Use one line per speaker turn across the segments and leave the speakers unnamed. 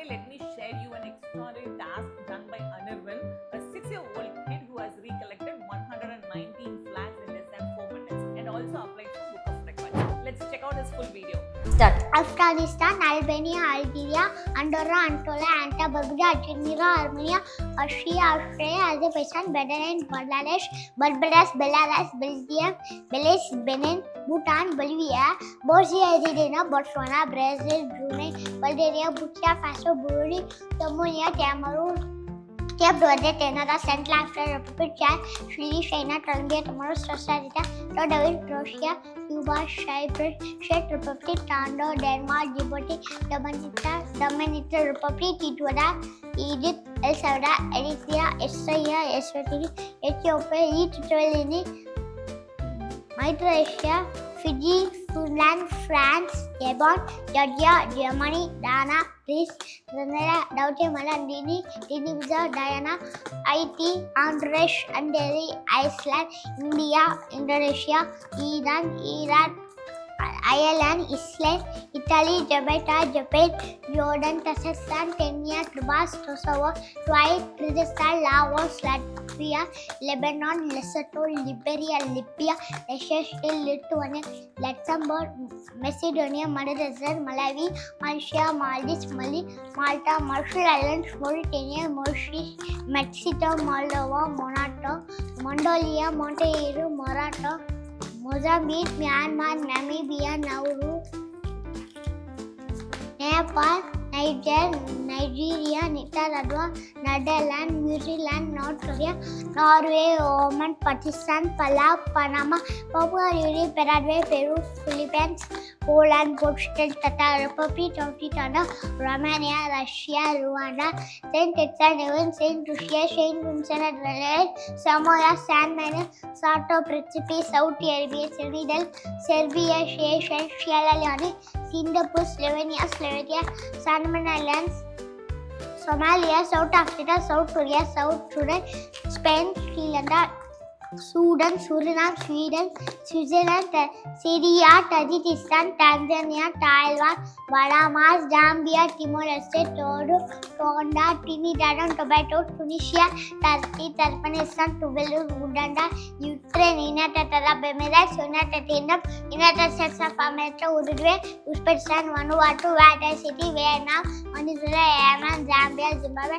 Today, let me share you an extraordinary task done by Anirvan, a 6-year-old kid who has recollected 119 flags in less than 4 minutes and also applied for Book of Records. Let's check out his full video.
Start.
Afghanistan, Albania, Algeria, Andorra, Anatolia, Anta, Barbuda, Argentina, Armenia, Austria, Australia, Azerbaijan, Bahrain, Bangladesh, Barbados, Belarus, Belgium, Belize, Benin, Bhutan, Bolivia, Bosnia-Herzegovina, Botswana, Brazil, Brunei, Bulgaria, Burkina Faso, Burundi, Somalia, Cameroon, Cape Verde, Canada, Central African Republic, Chad, Chile, China, Colombia, Comoros, Costa Rica, David, Croatia, Cuba, Cyprus, Czech Republic, Tondo, Denmark, Djibouti, Dominican Republic, Italy, Egypt, El Salvador, Eritrea, Israel, Eswatini, Ethiopia, Eritrea, Malaysia, Fiji, Finland, France, Gabon, Georgia, Germany, Ghana, Greece, Grenada, Guatemala, Guinea, Guyana, Haiti, Honduras, Hungary, Iceland, India, Indonesia, Iran, Ireland, Iceland, Italy, Jamaica, Japan, Jordan, Kazakhstan, Kenya, Kiribati, Kosovo, Kuwait, Kyrgyzstan, Laos, Latvia, Lebanon, Lesotho, Liberia, Libya, Russia, Lithuania, Luxembourg, Macedonia, Madagascar, Malawi, Malaysia, Maldives, Mali, Malta, Marshall Islands, Mauritania, Mauritius, Mexico, Moldova, Mongolia, Montenegro, Morocco, Mozambique, Myanmar, Namibia, Nauru, Nepal, Nigeria, Nicaragua, Netherlands, New Zealand, North Korea, Norway, Oman, Pakistan, Palau, Panama, Papua New Guinea, Paraguay, Peru, Philippines, Poland, Portugal, Qatar, Republic of Italy, Romania, Russia, Rwanda, Saint Kitts, Saint Lucia, Saint Vincent and Grenadines, Samoa, San Marino, Sao Principe, Saudi Arabia, Senegal, Serbia, Seychelles, Sierra Leone, Singapore, Slovenia, Solomon Islands, Somalia, South Africa, South Korea, South Sudan, Spain, Sri Lanka, Sudan, Suriname, Sweden, Switzerland, Syria, Tajikistan, Tanzania, Taiwan, Bahamas, Zambia, Timor-Leste, Tonga, Trinidad and Tobago, Tunisia, Turkey, Turkmenistan, Tuvalu, Uganda, Ukraine, United Arab Emirates, United Kingdom, United States of America, Uruguay, Uzbekistan, Vanuatu, Vatican City, Vietnam, Venezuela, Yemen, Zambia, Zimbabwe,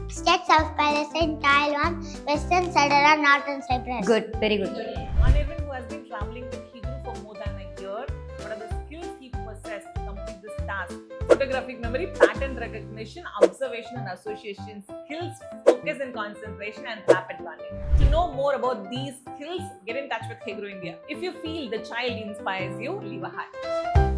States of Palestine, Taiwan, Western Sahara, Northern Cyprus.
Good, very good.
Anirvan, who has been traveling with Heguru for more than a year, what are the skills he possessed to complete this task? Photographic memory, pattern recognition, observation and association skills, focus and concentration, and rapid learning. To know more about these skills, get in touch with Heguru India. If you feel the child inspires you, leave a heart.